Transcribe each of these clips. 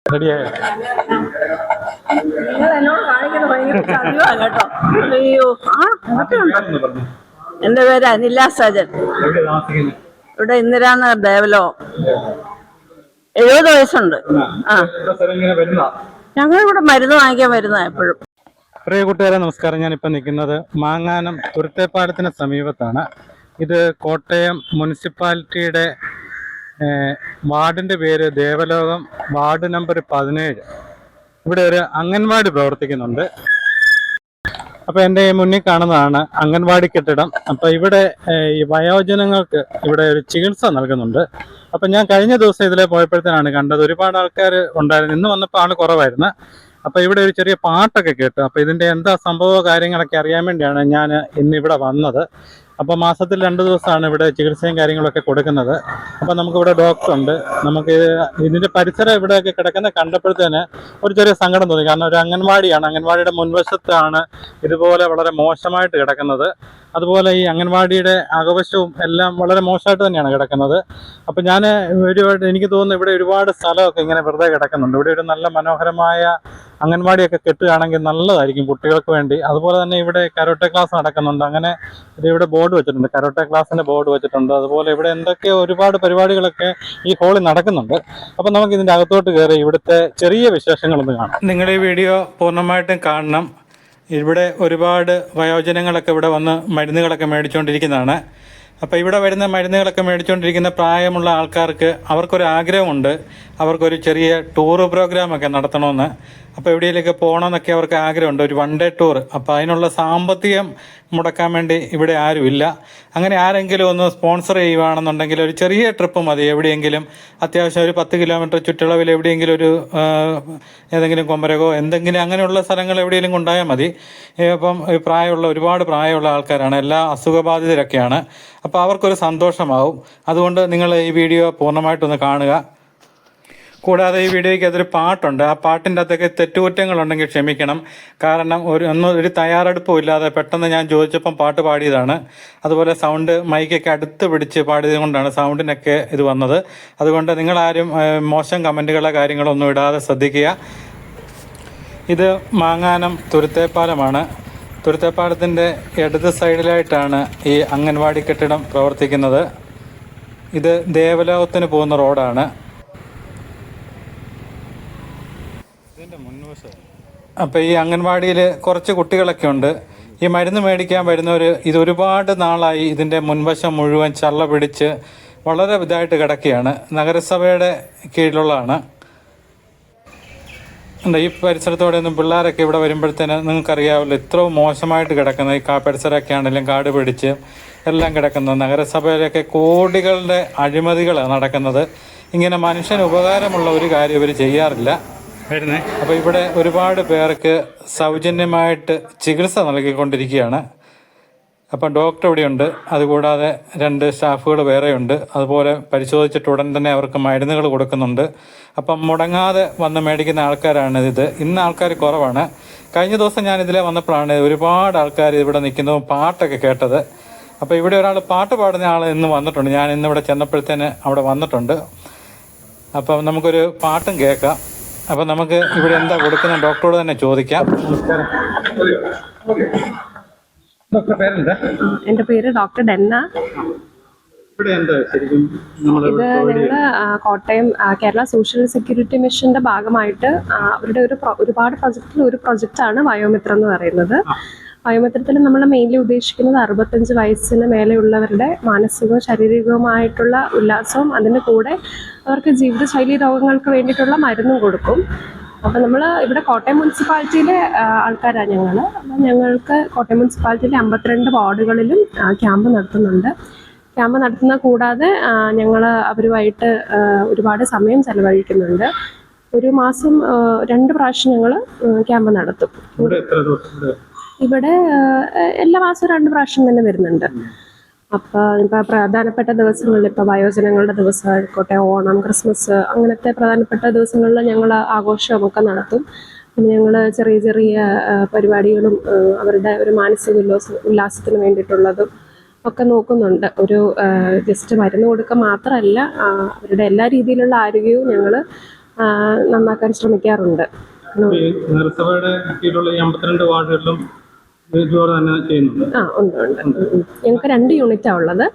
റെഡിയായോ? നിങ്ങൾ എന്നോട് കാണിക്കുന്നത് ഭയങ്കര ചതിവാ കേട്ടോ. അയ്യോ, എന്റെ പേര് അനില സജൻ. ഇവിടെ ഇന്ദിരാനഗർ ദേവലോ. 70 വയസ്സുണ്ട്. ഞങ്ങളിവിടെ മരുന്ന് വാങ്ങിക്കാൻ വരുന്നതാ എപ്പോഴും. പ്രിയ കൂട്ടുകാരെ നമസ്കാരം. ഞാനിപ്പോൾ നിൽക്കുന്നത് മാങ്ങാനം തുരുത്തേപ്പാലത്തിന് സമീപത്താണ്. ഇത് കോട്ടയം മുനിസിപ്പാലിറ്റിയുടെ വാർഡിൻ്റെ പേര് ദേവലോകം, വാർഡ് നമ്പർ 17. ഇവിടെ ഒരു അംഗൻവാടി പ്രവർത്തിക്കുന്നുണ്ട്. അപ്പോൾ എൻ്റെ മുന്നിൽ കാണുന്നതാണ് അംഗൻവാടി കെട്ടിടം. അപ്പോൾ ഇവിടെ ഈ വയോജനങ്ങൾക്ക് ഇവിടെ ഒരു ചികിത്സ നൽകുന്നുണ്ട്. അപ്പം ഞാൻ കഴിഞ്ഞ ദിവസം ഇതിലെ പോയപ്പോഴത്തേനാണ് കണ്ടത്. ഒരുപാട് ആൾക്കാർ ഉണ്ടായിരുന്നു. ഇന്ന് വന്നപ്പോൾ ആൾ കുറവായിരുന്നു. അപ്പോൾ ഇവിടെ ഒരു ചെറിയ പാട്ടൊക്കെ കേട്ടു. അപ്പോൾ ഇതിൻ്റെ എന്താ സംഭവ കാര്യങ്ങളൊക്കെ അറിയാൻ വേണ്ടിയാണ് ഞാൻ ഇന്നിവിടെ വന്നത്. അപ്പോൾ മാസത്തിൽ 2 ദിവസമാണ് ഇവിടെ ചികിത്സയും കാര്യങ്ങളൊക്കെ കൊടുക്കുന്നത്. അപ്പോൾ നമുക്കിവിടെ ഡോക്ടറുണ്ട്. നമുക്ക് ഇതിൻ്റെ പരിസരം ഇവിടെയൊക്കെ കിടക്കുന്ന കണ്ടപ്പോഴത്തേന് ഒരു ചെറിയ സങ്കടം തോന്നി. കാരണം ഒരു അംഗൻവാടിയാണ്. അംഗൻവാടിയുടെ മുൻവശത്താണ് ഇതുപോലെ വളരെ മോശമായിട്ട് കിടക്കുന്നത്. അതുപോലെ ഈ അംഗൻവാടിയുടെ അകവശവും എല്ലാം വളരെ മോശമായിട്ട് തന്നെയാണ് കിടക്കുന്നത്. അപ്പം ഞാൻ എനിക്ക് തോന്നുന്നു ഇവിടെ ഒരുപാട് സ്ഥലമൊക്കെ ഇങ്ങനെ വെറുതെ കിടക്കുന്നുണ്ട്. ഇവിടെ ഒരു നല്ല മനോഹരമായ അംഗൻവാടിയൊക്കെ കെട്ടുകയാണെങ്കിൽ നല്ലതായിരിക്കും കുട്ടികൾക്ക് വേണ്ടി. അതുപോലെ തന്നെ ഇവിടെ കരോട്ടെ ക്ലാസ് നടക്കുന്നുണ്ട്. അങ്ങനെ ഇവിടെ ബോർഡ് വെച്ചിട്ടുണ്ട്, കരോട്ടെ ക്ലാസ്സിൻ്റെ ബോർഡ് വെച്ചിട്ടുണ്ട്. അതുപോലെ ഇവിടെ എന്തൊക്കെയോ ഒരുപാട് പരിപാടികളൊക്കെ ഈ ഹോളിൽ നടക്കുന്നുണ്ട്. അപ്പം നമുക്ക് ഇതിൻ്റെ അകത്തോട്ട് കയറി ഇവിടുത്തെ ചെറിയ വിശേഷങ്ങളൊന്ന് കാണാം. നിങ്ങൾ ഈ വീഡിയോ പൂർണ്ണമായിട്ടും കാണണം. ഇവിടെ ഒരുപാട് വയോജനങ്ങളൊക്കെ ഇവിടെ വന്ന് മരുന്നുകളൊക്കെ മേടിച്ചുകൊണ്ടിരിക്കുന്നതാണ്. അപ്പോൾ ഇവിടെ വരുന്ന മരുന്നുകളൊക്കെ മേടിച്ചുകൊണ്ടിരിക്കുന്ന പ്രായമുള്ള ആൾക്കാർക്ക് അവർക്കൊരു ആഗ്രഹമുണ്ട്, അവർക്കൊരു ചെറിയ ടൂറ് പ്രോഗ്രാമൊക്കെ നടത്തണമെന്ന്. അപ്പോൾ എവിടെയെങ്കിലൊക്കെ പോകണമെന്നൊക്കെ അവർക്ക് ആഗ്രഹമുണ്ട്, ഒരു 1 ഡേ ടൂർ. അപ്പോൾ അതിനുള്ള സാമ്പത്തികം മുടക്കാൻ വേണ്ടി ഇവിടെ ആരുമില്ല. അങ്ങനെ ആരെങ്കിലും ഒന്ന് സ്പോൺസർ ചെയ്യുകയാണെന്നുണ്ടെങ്കിൽ ഒരു ചെറിയ ട്രിപ്പ് മതി. എവിടെയെങ്കിലും അത്യാവശ്യം ഒരു 10 കിലോമീറ്റർ ചുറ്റളവിൽ എവിടെയെങ്കിലും ഒരു ഏതെങ്കിലും കൊമ്പരകോ എന്തെങ്കിലും അങ്ങനെയുള്ള സ്ഥലങ്ങൾ എവിടെയെങ്കിലും കൊണ്ടായാൽ മതി. അപ്പം ഒരുപാട് പ്രായമുള്ള ആൾക്കാരാണ്, എല്ലാ അസുഖബാധിതരൊക്കെയാണ്. അപ്പോൾ അവർക്കൊരു സന്തോഷമാവും. അതുകൊണ്ട് നിങ്ങൾ ഈ വീഡിയോ പൂർണ്ണമായിട്ടൊന്ന് കാണുക. കൂടാതെ ഈ വീഡിയോയ്ക്ക് അതൊരു പാട്ടുണ്ട്. ആ പാട്ടിൻ്റെ അകത്തൊക്കെ തെറ്റുകുറ്റങ്ങളുണ്ടെങ്കിൽ ക്ഷമിക്കണം. കാരണം ഒരു തയ്യാറെടുപ്പും ഇല്ലാതെ പെട്ടെന്ന് ഞാൻ ചോദിച്ചപ്പം പാട്ട് പാടിയതാണ്. അതുപോലെ സൗണ്ട് മൈക്കൊക്കെ അടുത്ത് പിടിച്ച് പാടിയത് കൊണ്ടാണ് സൗണ്ടിനൊക്കെ ഇത് വന്നത്. അതുകൊണ്ട് നിങ്ങളാരും മോശം കമൻറ്റുകളോ കാര്യങ്ങളോ ഒന്നും ഇടാതെ ശ്രദ്ധിക്കുക. ഇത് മാങ്ങാനം തുരുത്തേപ്പാലമാണ്. തുരുത്തേപ്പാലത്തിൻ്റെ ഇടത് സൈഡിലായിട്ടാണ് ഈ അംഗൻവാടി കെട്ടിടം പ്രവർത്തിക്കുന്നത്. ഇത് ദേവലോകത്തിന് പോകുന്ന റോഡാണ്. അപ്പോൾ ഈ അംഗൻവാടിയിൽ കുറച്ച് കുട്ടികളൊക്കെ ഉണ്ട്. ഈ മരുന്ന് മേടിക്കാൻ വരുന്നവർ ഇതൊരുപാട് നാളായി ഇതിൻ്റെ മുൻവശം മുഴുവൻ ചള്ള പിടിച്ച് വളരെ ഇതായിട്ട് കിടക്കുകയാണ്. നഗരസഭയുടെ കീഴിലുള്ളതാണ്. ഈ പരിസരത്തോടെ ഒന്നും പിള്ളേരൊക്കെ ഇവിടെ വരുമ്പോഴത്തേന് നിങ്ങൾക്കറിയാമല്ലോ ഇത്രയും മോശമായിട്ട് കിടക്കുന്നത്. ഈ പരിസരമൊക്കെ ആണെങ്കിലും കാട് പിടിച്ച് എല്ലാം കിടക്കുന്നത്. നഗരസഭയിലൊക്കെ കോടികളുടെ അഴിമതികളാണ് നടക്കുന്നത്. ഇങ്ങനെ മനുഷ്യന് ഉപകാരമുള്ള ഒരു കാര്യം ഇവർ ചെയ്യാറില്ല. അപ്പോൾ ഇവിടെ ഒരുപാട് പേർക്ക് സൗജന്യമായിട്ട് ചികിത്സ നൽകിക്കൊണ്ടിരിക്കുകയാണ്. അപ്പം ഡോക്ടർ ഇവിടെയുണ്ട്. അതുകൂടാതെ 2 സ്റ്റാഫുകൾ വേറെയുണ്ട്. അതുപോലെ പരിശോധിച്ചിട്ട് ഉടൻ തന്നെ അവർക്ക് മരുന്നുകൾ കൊടുക്കുന്നുണ്ട്. അപ്പം മുടങ്ങാതെ വന്ന് മേടിക്കുന്ന ആൾക്കാരാണ് ഇത്. ഇന്ന് ആൾക്കാർ കുറവാണ്. കഴിഞ്ഞ ദിവസം ഞാൻ ഇതിലെ വന്നപ്പോഴാണ് ഒരുപാട് ആൾക്കാർ ഇവിടെ നിൽക്കുന്നതും പാട്ടൊക്കെ കേട്ടത്. അപ്പോൾ ഇവിടെ ഒരാൾ പാട്ട് പാടുന്ന ആൾ ഇന്ന് വന്നിട്ടുണ്ട്. ഞാൻ ഇന്നിവിടെ ചെന്നപ്പോഴത്തേന് അവിടെ വന്നിട്ടുണ്ട്. അപ്പം നമുക്കൊരു പാട്ടും കേൾക്കാം. അപ്പം നമുക്ക് ഇവിടെ എന്താ കൊടുക്കുന്ന ഡോക്ടറോട് തന്നെ ചോദിക്കാം. നമസ്കാരം. ഡോക്ടർ പേരെന്താ? എൻ്റെ പേര് ഡോക്ടർ ഡെന്ന. ഇവിടെ എന്താ ശരിക്കും? ഇത് ഞങ്ങൾ കോട്ടയം കേരള സോഷ്യൽ സെക്യൂരിറ്റി മിഷന്റെ ഭാഗമായിട്ട് അവരുടെ ഒരുപാട് പ്രൊജക്റ്റിൽ ഒരു പ്രൊജക്റ്റാണ് വയോമിത്രം എന്ന് പറയുന്നത്. വയോമിത്രത്തിൽ നമ്മൾ മെയിൻലി ഉദ്ദേശിക്കുന്നത് 65 വയസ്സിന് മേലെയുള്ളവരുടെ മാനസികവും ശാരീരികവുമായിട്ടുള്ള ഉല്ലാസവും അതിൻ്റെ കൂടെ അവർക്ക് ജീവിതശൈലി രോഗങ്ങൾക്ക് വേണ്ടിയിട്ടുള്ള മരുന്നും കൊടുക്കും. അപ്പോൾ നമ്മൾ ഇവിടെ കോട്ടയം മുനിസിപ്പാലിറ്റിയിലെ ആൾക്കാരാണ് ഞങ്ങൾ. അപ്പം ഞങ്ങൾക്ക് കോട്ടയം മുനിസിപ്പാലിറ്റിയിലെ 52 വാർഡുകളിലും ക്യാമ്പ് നടത്തുന്നുണ്ട്. ക്യാമ്പ് നടത്തുന്ന കൂടാതെ ഞങ്ങൾ അവരുമായിട്ട് ഒരുപാട് സമയം ചെലവഴിക്കുന്നുണ്ട്. ഒരു മാസം 2 പ്രാവശ്യം ഞങ്ങൾ ക്യാമ്പ് നടത്തും. ഇവിടെ എല്ലാ മാസവും 2 പ്രാവശ്യം തന്നെ വരുന്നുണ്ട്. അപ്പോൾ ഇപ്പോൾ പ്രധാനപ്പെട്ട ദിവസങ്ങളിൽ ഇപ്പോൾ വയോജനങ്ങളുടെ ദിവസം ആയിക്കോട്ടെ, ഓണം, ക്രിസ്മസ് അങ്ങനത്തെ പ്രധാനപ്പെട്ട ദിവസങ്ങളിൽ ഞങ്ങൾ ആഘോഷമൊക്കെ നടത്തും. പിന്നെ ഞങ്ങൾ ചെറിയ ചെറിയ പരിപാടികളും അവരുടെ ഒരു മാനസിക ഉല്ലാസത്തിന് വേണ്ടിയിട്ടുള്ളതും ഒക്കെ നോക്കുന്നുണ്ട്. ഒരു ജസ്റ്റ് മരുന്ന് കൊടുക്കുക മാത്രമല്ല, അവരുടെ എല്ലാ രീതിയിലുള്ള ആരോഗ്യവും ഞങ്ങൾ നന്നാക്കാൻ ശ്രമിക്കാറുണ്ട്. ഈ നഗരസഭയുടെ കീഴിലുള്ള ഈ 52 വാർഡുകളിലും ഇതുപോലെ തന്നെ ചെയ്യുന്നുണ്ട്. ഉണ്ട്. ഞങ്ങൾക്ക് 2 യൂണിറ്റാണ് ഉള്ളത്.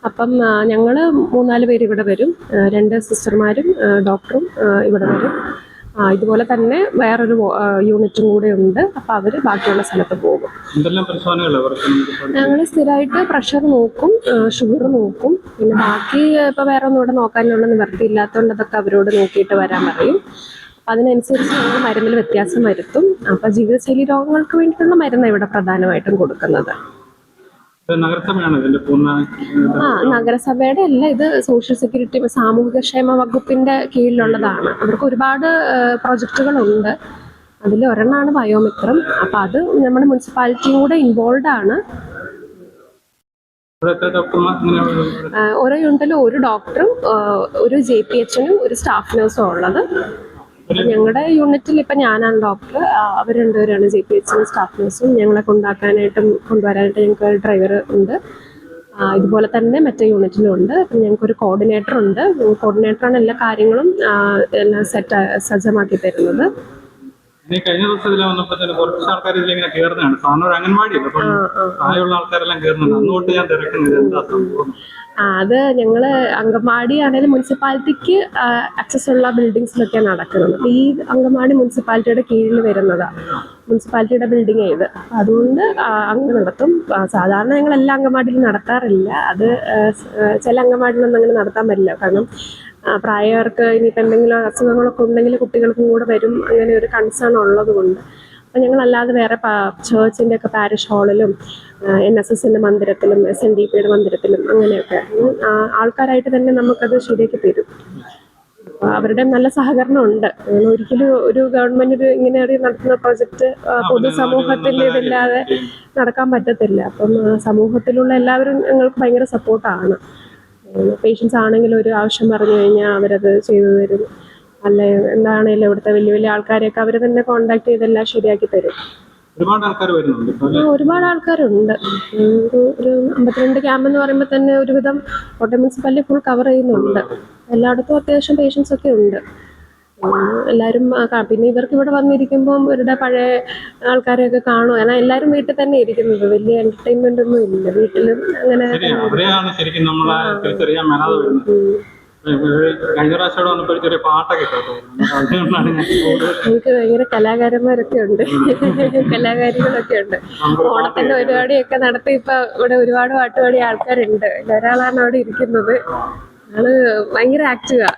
അപ്പം ഞങ്ങൾ 3-4 പേര് ഇവിടെ വരും. 2 സിസ്റ്റർമാരും ഡോക്ടറും ഇവിടെ വരും. ഇതുപോലെ തന്നെ വേറൊരു യൂണിറ്റും കൂടെ ഉണ്ട്. അപ്പം അവർ ബാക്കിയുള്ള സ്ഥലത്ത് പോകും. ഞങ്ങൾ സ്ഥിരമായിട്ട് പ്രഷർ നോക്കും, ഷുഗർ നോക്കും. പിന്നെ ബാക്കി ഇപ്പോൾ വേറെ ഒന്നും ഇവിടെ നോക്കാനുള്ള നിവൃത്തിയില്ലാത്തതുകൊണ്ട് അതൊക്കെ അവരോട് നോക്കിയിട്ട് വരാൻ പറയും. അപ്പം അതിനനുസരിച്ച് ഞങ്ങൾ മരുന്നിൽ വ്യത്യാസം വരുത്തും. അപ്പം ജീവിതശൈലി രോഗങ്ങൾക്ക് വേണ്ടിയിട്ടുള്ള മരുന്നാണ് ഇവിടെ പ്രധാനമായിട്ടും കൊടുക്കുന്നത്. നഗരസഭയുടെ അല്ല, ഇത് സോഷ്യൽ സെക്യൂരിറ്റി സാമൂഹികക്ഷേമ വകുപ്പിന്റെ കീഴിലുള്ളതാണ്. അവർക്ക് ഒരുപാട് പ്രോജക്റ്റുകളുണ്ട്. അതിൽ ഒരെണ്ണമാണ് ബയോമിത്രം. അപ്പം അത് നമ്മുടെ മുനിസിപ്പാലിറ്റിയും കൂടെ ഇൻവോൾവ് ആണ്. ഓരോ യൂണിറ്റിലും ഒരു ഡോക്ടറും ഒരു JPHനും ഒരു സ്റ്റാഫ് നഴ്സും ഉള്ളത്. ഞങ്ങളുടെ യൂണിറ്റിൽ ഇപ്പം ഞാനാണ് ഡോക്ടർ, അവർ 2 പേരാണ് JPHനും സ്റ്റാഫ് നഴ്സും. ഞങ്ങളെ കൊണ്ടുവരാനായിട്ട് ഞങ്ങൾക്ക് ഡ്രൈവർ ഉണ്ട്. ഇതുപോലെ തന്നെ മറ്റേ യൂണിറ്റിലും ഉണ്ട്. അപ്പം ഞങ്ങൾക്കൊരു കോർഡിനേറ്റർ ഉണ്ട്. കോർഡിനേറ്ററാണ് എല്ലാ കാര്യങ്ങളും എല്ലാം സജ്ജമാക്കി തരുന്നത്. കഴിഞ്ഞ ദിവസം ഇതിൽ വന്നപ്പോൾ കുറച്ച് ആൾക്കാർ ഇതിലിങ്ങനെ കയറുന്നതാണ്. സാധാരണ അംഗൻവാടിയല്ല, പ്രായമുള്ള ആൾക്കാരെല്ലാം കയറുന്നുണ്ട്. അന്നുകൊണ്ട് ഞാൻ തിരക്കുന്നത് എന്താ സംഭവം? അത് ഞങ്ങൾ അങ്കമാടി ആണെങ്കിലും മുനിസിപ്പാലിറ്റിക്ക് ആക്സസ് ഉള്ള ബിൽഡിങ്സിലൊക്കെ നടക്കുന്നത്. ഈ അങ്കമാടി മുനിസിപ്പാലിറ്റിയുടെ കീഴിൽ വരുന്നതാണ്. മുനിസിപ്പാലിറ്റിയുടെ ബിൽഡിംഗ് ഇത്. അതുകൊണ്ട് അങ്ങനെ നടത്തും. സാധാരണ ഞങ്ങൾ എല്ലാ അങ്കമാടിയിലും നടത്താറില്ല. അത് ചില അങ്കമാടിയിലൊന്നും അങ്ങനെ നടത്താൻ പറ്റില്ല. കാരണം പ്രായവർക്ക് ഇനിയിപ്പോൾ എന്തെങ്കിലും അസുഖങ്ങളൊക്കെ ഉണ്ടെങ്കിൽ കുട്ടികൾക്കും കൂടെ വരും. അങ്ങനെ ഒരു കൺസേൺ ഉള്ളത് കൊണ്ട് അപ്പം ഞങ്ങളല്ലാതെ വേറെ ചേർച്ചിൻ്റെ ഒക്കെ പാരിഷ് ഹാളിലും NSSൻ്റെ മന്ദിരത്തിലും SNDPയുടെ മന്ദിരത്തിലും അങ്ങനെയൊക്കെ ആൾക്കാരായിട്ട് തന്നെ നമുക്കത് ശരിയാക്കി തരും. അവരുടെ നല്ല സഹകരണം ഉണ്ട്. ഒരിക്കലും ഒരു ഗവൺമെന്റ് ഇങ്ങനെ നടത്തുന്ന പ്രോജക്റ്റ് പൊതുസമൂഹത്തിൻ്റെ ഇതില്ലാതെ നടക്കാൻ പറ്റത്തില്ല. അപ്പം സമൂഹത്തിലുള്ള എല്ലാവരും ഞങ്ങൾക്ക് ഭയങ്കര സപ്പോർട്ടാണ്. പേഷ്യൻസ് ആണെങ്കിലും ഒരു ആവശ്യം പറഞ്ഞു കഴിഞ്ഞാൽ അവരത് ചെയ്തു തരും. അല്ലെ എന്താണേലും ഇവിടുത്തെ വലിയ വലിയ ആൾക്കാരെയൊക്കെ അവർ തന്നെ കോണ്ടാക്ട് ചെയ്തെല്ലാം ശരിയാക്കി തരും. ഒരുപാട് ആൾക്കാരുണ്ട്. ഒരു 52 ക്യാമ്പ് എന്ന് പറയുമ്പോൾ തന്നെ ഒരുവിധം കോട്ടയം മുനിസിപ്പാലിറ്റി ഫുൾ കവർ ചെയ്യുന്നുണ്ട്. എല്ലായിടത്തും അത്യാവശ്യം പേഷ്യൻസ് ഒക്കെ ഉണ്ട്. എല്ലാവരും പിന്നെ ഇവർക്ക് ഇവിടെ വന്നിരിക്കുമ്പം ഇവരുടെ പഴയ ആൾക്കാരെയൊക്കെ കാണും. കാരണം എല്ലാവരും വീട്ടിൽ തന്നെ ഇരിക്കുന്നത്, വലിയ എന്റർടൈൻമെന്റ് ഒന്നും ഇല്ല വീട്ടിലും. അങ്ങനെ എനിക്ക് ഭയങ്കര കലാകാരന്മാരൊക്കെ ഉണ്ട്, കലാകാരികളൊക്കെ ഉണ്ട്. ഓണത്തിന്റെ പരിപാടിയൊക്കെ നടത്തി ഇപ്പൊ ഇവിടെ ഒരുപാട് പാട്ടുപാടിയ ആൾക്കാരുണ്ട്. ഒരാളാണ് അവിടെ ഇരിക്കുന്നത്. ആള് ഭയങ്കര ആക്റ്റീവാ.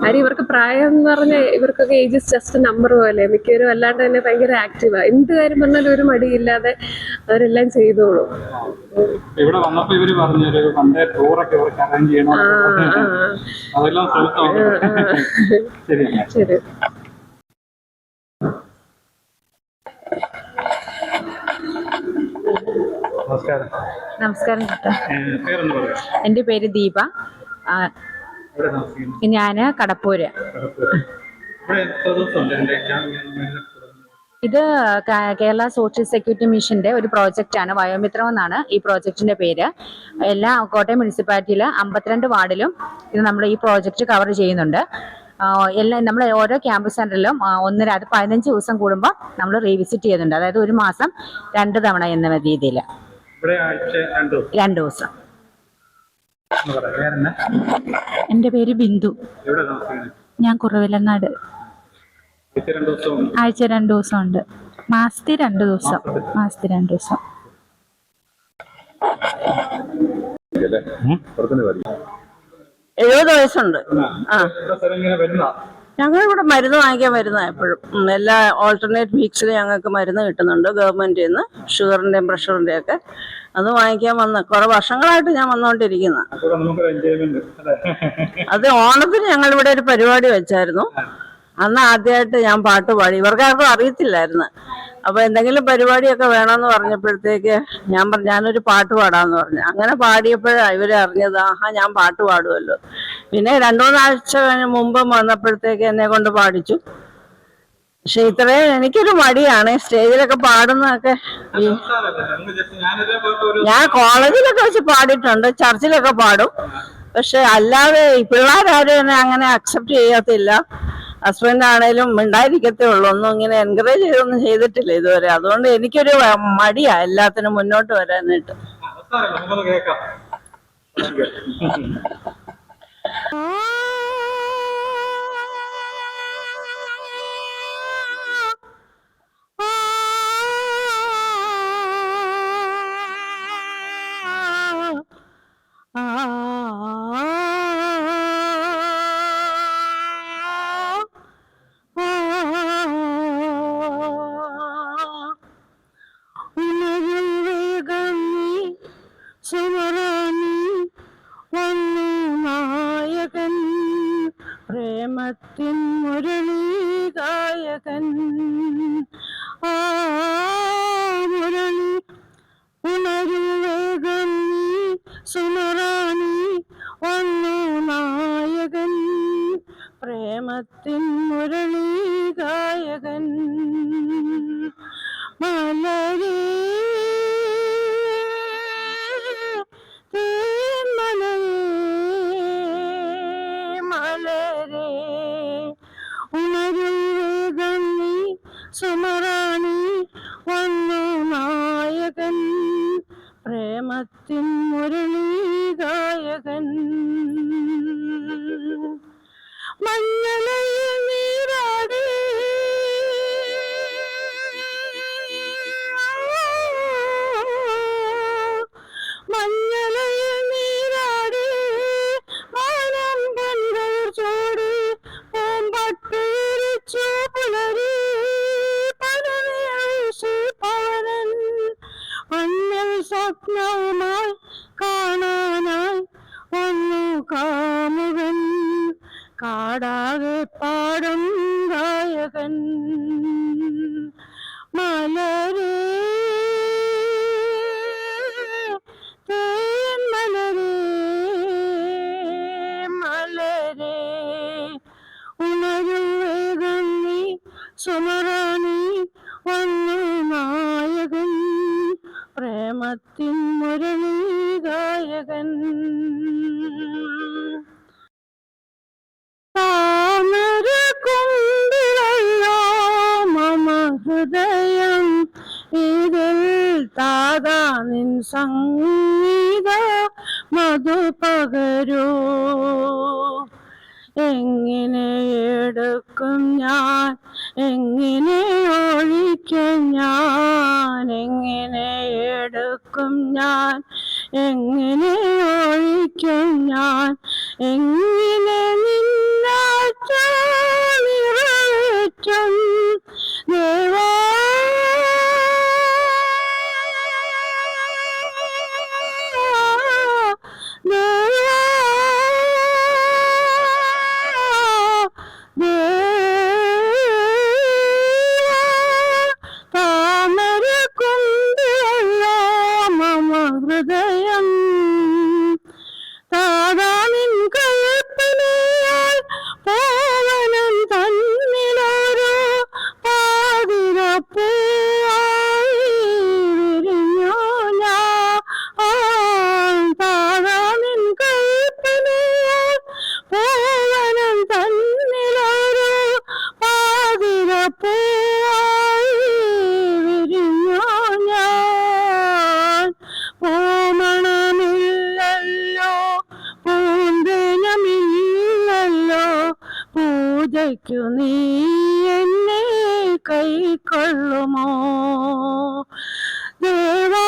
കാര്യം ഇവർക്ക് പ്രായം എന്ന് പറഞ്ഞാൽ ഇവർക്കൊക്കെ ഏജസ് ജസ്റ്റ് നമ്പർ പോലെ. മിക്കവരും അല്ലാണ്ട് തന്നെ ഭയങ്കര ആക്റ്റീവാ. എന്ത് കാര്യം പറഞ്ഞാലും ഒരു മടിയില്ലാതെ അവരെല്ലാം ചെയ്തോളും. ഇവിടെ വന്നപ്പോ ഇവര് പറഞ്ഞൊരു പണ്ടേ ടൂറൊക്കെ ഇവർക്ക് അറേഞ്ച് ചെയ്യണം. അതെല്ലാം ശരി. നമസ്കാരം ചേട്ടാ. എൻ്റെ പേര് ദീപ. ഞാന് കടപ്പൂര്. ഇത് കേരള സോഷ്യൽ സെക്യൂരിറ്റി മിഷന്റെ ഒരു പ്രോജക്റ്റാണ്. വയോമിത്രം എന്നാണ് ഈ പ്രോജക്റ്റിന്റെ പേര്. എല്ലാ കോട്ടയം മുനിസിപ്പാലിറ്റിയിലെ 52 വാർഡിലും ഇത് നമ്മൾ ഈ പ്രോജക്റ്റ് കവർ ചെയ്യുന്നുണ്ട്. നമ്മൾ ഓരോ ക്യാമ്പ് സെന്ററിലും 15 ദിവസം കൂടുമ്പോൾ നമ്മൾ റീവിസിറ്റ് ചെയ്യുന്നുണ്ട്. അതായത് ഒരു മാസം 2 തവണ എന്ന രീതിയിൽ 2 ദിവസം. എൻ്റെ പേര് ബിന്ദു. ഞാൻ കുറവിലങ്ങാട്. ആഴ്ച 2 ദിവസം ഉണ്ട്. മാസത്തിൽ 2 ദിവസം. 70 വയസ്സുണ്ട്. ഞങ്ങളിവിടെ മരുന്ന് വാങ്ങിക്കാൻ വരുന്ന എപ്പോഴും എല്ലാ ഓൾട്ടർനേറ്റ് വീക്സിൽ ഞങ്ങൾക്ക് മരുന്ന് കിട്ടുന്നുണ്ട് ഗവൺമെന്റിൽ നിന്ന്. ഷുഗറിന്റെയും പ്രഷറിന്റെയും ഒക്കെ അത് വാങ്ങിക്കാൻ വന്ന് കുറെ വർഷങ്ങളായിട്ട് ഞാൻ വന്നുകൊണ്ടിരിക്കുന്ന. അത് ഓണത്തിന് ഞങ്ങളിവിടെ ഒരു പരിപാടി വെച്ചായിരുന്നു. അന്ന് ആദ്യമായിട്ട് ഞാൻ പാട്ട് പാടി. ഇവർക്കാർക്കും അറിയത്തില്ലായിരുന്നു. അപ്പൊ എന്തെങ്കിലും പരിപാടിയൊക്കെ വേണമെന്ന് പറഞ്ഞപ്പോഴത്തേക്ക് ഞാനൊരു പാട്ട് പാടാന്ന് പറഞ്ഞു. അങ്ങനെ പാടിയപ്പോഴാണ് ഇവര് അറിഞ്ഞത്, ആഹാ ഞാൻ പാട്ട് പാടുമല്ലോ. പിന്നെ 2-3 ആഴ്ച മുമ്പ് വന്നപ്പോഴത്തേക്ക് എന്നെ കൊണ്ട് പാടിച്ചു. പക്ഷെ ഇത്രയും എനിക്കൊരു മടിയാണ് സ്റ്റേജിലൊക്കെ പാടുന്നതൊക്കെ. ഞാൻ കോളേജിലൊക്കെ വെച്ച് പാടിയിട്ടുണ്ട്, ചർച്ചിലൊക്കെ പാടും. പക്ഷെ അല്ലാതെ ഈ പിള്ളേരാരും എന്നെ അങ്ങനെ അക്സെപ്റ്റ് ചെയ്യത്തില്ല. ഹസ്ബൻഡ് ആണേലും ഉണ്ടായിരിക്കത്തേ ഉള്ളൂ, ഒന്നും ഇങ്ങനെ എൻകറേജ് ചെയ്തൊന്നും ചെയ്തിട്ടില്ല ഇതുവരെ. അതുകൊണ്ട് എനിക്കൊരു മടിയാ എല്ലാത്തിനും മുന്നോട്ട് വരാനായിട്ട്. നമുക്കൊന്ന് കേൾക്കാം. പ്രേമത്തിൻ മുരളി ഗായകൻ മുരളി ഉണരു വേഗം നീ സുമറാണി വന്നു നായകൻ പ്രേമത്തിൻ മുരളി ഗായകൻ മലരേ സുമറാണി വന്നു നായകൻ പ്രേമത്തിൻ മുരളി ഗായകൻ മഞ്ഞളയിൽ നീരാടി മഞ്ഞളയിൽ നീരാടി മാനം പന്തൽ ചോടി പൂമ്പട്ടിരിച്ചു പുലരി സ്വപ്നവുമായി കാണാനായി വന്നു കാമുകൻ കാടാകെ പാടും ഗായകൻ മലരേ മലരേ മലരേ ഉണരു വേഗം നീ സുമറാണി വന്നു നായകൻ പ്രേമത്തിൻ മുരളി ഗായകൻ താമര കുമ്പിളല്ലോ മമ ഹൃദയം ഇതിൽ താതാ നിൻ സംഗീത മധു പകരൂ എങ്ങനെ എടുക്കും ഞാൻ എങ്ങനെ ഒഴിക്കും ഞാൻ എങ്ങനെ എടുക്കും ഞാൻ എങ്ങനെ ഒഴിക്കും ഞാൻ എങ്ങനെ നിറവേറ്റും ദേവാ ഹൃദയം താതാനിൻ കൽപ്പനയാൽ പാവനം തന്നിലൊരു പാതിരപ്പൂവായി വിരിഞ്ഞു ഞാൻ താതാനിൻ കൽപ്പനയാൽ പാവനം തന്നിലൊരു പാതിരപ്പൂവായി വിരിഞ്ഞു ഞാൻ പൂമണമില്ലല്ലോ പൂന്തനമില്ലല്ലോ പൂജയ്ക്കു നീ എന്നെ കൈക്കൊള്ളുമോ ദേവാ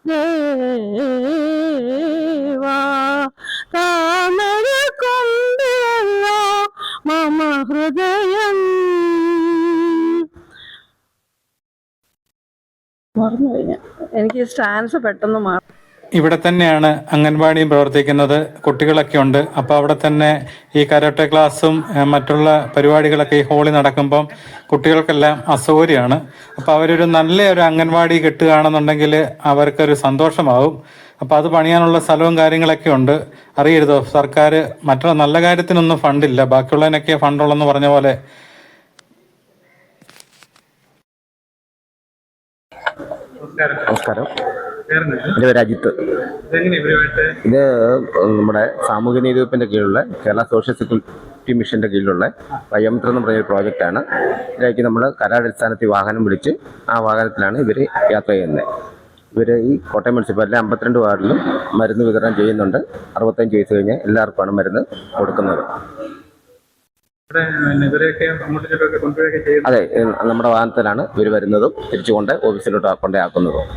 ദേവാ താമര കൊണ്ടല്ലോ മമ ഹൃദയം മറന്നു കഴിഞ്ഞ എനിക്ക് സ്റ്റാൻസ് പെട്ടെന്ന് മാറും. ഇവിടെ തന്നെയാണ് അംഗൻവാടിയും പ്രവർത്തിക്കുന്നത്. കുട്ടികളൊക്കെ ഉണ്ട്. അപ്പോൾ അവിടെ തന്നെ ഈ കരാട്ടെ ക്ലാസ്സും മറ്റുള്ള പരിപാടികളൊക്കെ ഈ ഹോളിൽ നടക്കുമ്പം കുട്ടികൾക്കെല്ലാം അസൗകര്യമാണ്. അപ്പോൾ അവരൊരു നല്ല ഒരു അംഗൻവാടി കിട്ടുകയാണെന്നുണ്ടെങ്കിൽ അവർക്കൊരു സന്തോഷമാവും. അപ്പോൾ അത് പണിയാനുള്ള സ്ഥലവും കാര്യങ്ങളൊക്കെ ഉണ്ട്. അറിയരുതോ, സർക്കാർ മറ്റുള്ള നല്ല കാര്യത്തിനൊന്നും ഫണ്ടില്ല, ബാക്കിയുള്ളതിനൊക്കെ ഫണ്ടുള്ളെന്ന് പറഞ്ഞ പോലെ. നമസ്കാരം, എൻ്റെ പേര് അജിത്ത്. ഇത് നമ്മുടെ സാമൂഹ്യ നീതി വകുപ്പിൻ്റെ കീഴിലുള്ള കേരള സോഷ്യൽ സെക്യൂരിറ്റി മിഷൻ്റെ കീഴിലുള്ള വയോമിത്രം എന്ന് പറയുന്ന പ്രോജക്റ്റാണ്. ഇതിലേക്ക് നമ്മൾ കരാറടിസ്ഥാനത്തിൽ വാഹനം വിളിച്ച് ആ വാഹനത്തിലാണ് ഇവർ യാത്ര ചെയ്യുന്നത്. ഇവർ ഈ കോട്ടയം മുനിസിപ്പാലിറ്റി 52 വാർഡിലും മരുന്ന് വിതരണം ചെയ്യുന്നുണ്ട്. 65 വയസ്സ് കഴിഞ്ഞ് എല്ലാവർക്കുമാണ് മരുന്ന് കൊടുക്കുന്നത്. അതെ, നമ്മുടെ വാഹനത്തിലാണ് ഇവർ വരുന്നതും തിരിച്ചുകൊണ്ട് ഓഫീസിലോട്ട് കൊണ്ടാക്കുന്നതും.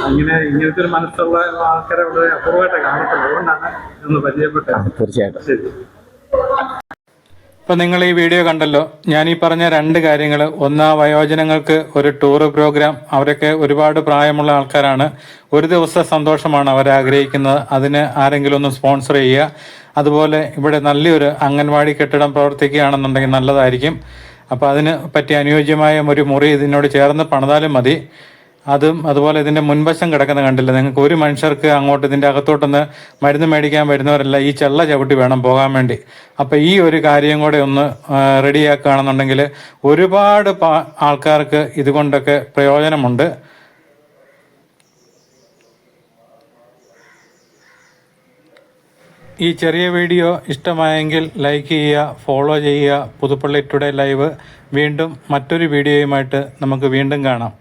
ഇങ്ങനത്തെ ഒരു മനസ്സുള്ള ആൾക്കാരെ അപൂർവമായിട്ട് കാണത്തുള്ളൂ, അതുകൊണ്ടാണ് ഇതൊന്ന് പരിചയപ്പെട്ടത്. തീർച്ചയായിട്ടും. ഇപ്പം നിങ്ങൾ ഈ വീഡിയോ കണ്ടല്ലോ. ഞാൻ ഈ പറഞ്ഞ 2 കാര്യങ്ങൾ, ഒന്ന് വയോജനങ്ങൾക്ക് ഒരു ടൂർ പ്രോഗ്രാം, അവരൊക്കെ ഒരുപാട് പ്രായമുള്ള ആൾക്കാരാണ്, ഒരു ദിവസത്തെ സന്തോഷമാണ് അവർ ആഗ്രഹിക്കുന്നത്, അതിന് ആരെങ്കിലും ഒന്ന് സ്പോൺസർ ചെയ്യുക. അതുപോലെ ഇവിടെ നല്ലൊരു അംഗൻവാടി കെട്ടിടം പ്രവർത്തിക്കുകയാണെന്നുണ്ടെങ്കിൽ നല്ലതായിരിക്കും. അപ്പോൾ അതിന് പറ്റിയ അനുയോജ്യമായ ഒരു മുറി ഇതിനോട് ചേർന്ന് പണിതാലും മതി. അതുപോലെ ഇതിൻ്റെ മുൻവശം കിടക്കുന്ന കണ്ടില്ല നിങ്ങൾക്ക്, ഒരു മനുഷ്യർക്ക് അങ്ങോട്ട് ഇതിൻ്റെ അകത്തോട്ടൊന്ന് മരുന്ന് മേടിക്കാൻ വരുന്നവരല്ല ഈ ചെള്ള ചവിട്ടി വേണം പോകാൻ വേണ്ടി. അപ്പോൾ ഈ ഒരു കാര്യം കൂടെ ഒന്ന് റെഡിയാക്കുകയാണെന്നുണ്ടെങ്കിൽ ഒരുപാട് ആൾക്കാർക്ക് ഇതുകൊണ്ടൊക്കെ പ്രയോജനമുണ്ട്. ഈ ചെറിയ വീഡിയോ ഇഷ്ടമായെങ്കിൽ ലൈക്ക് ചെയ്യുക, ഫോളോ ചെയ്യുക. പുതുപ്പള്ളി ടുഡേ ലൈവ് വീണ്ടും മറ്റൊരു വീഡിയോയുമായിട്ട് നമുക്ക് വീണ്ടും കാണാം.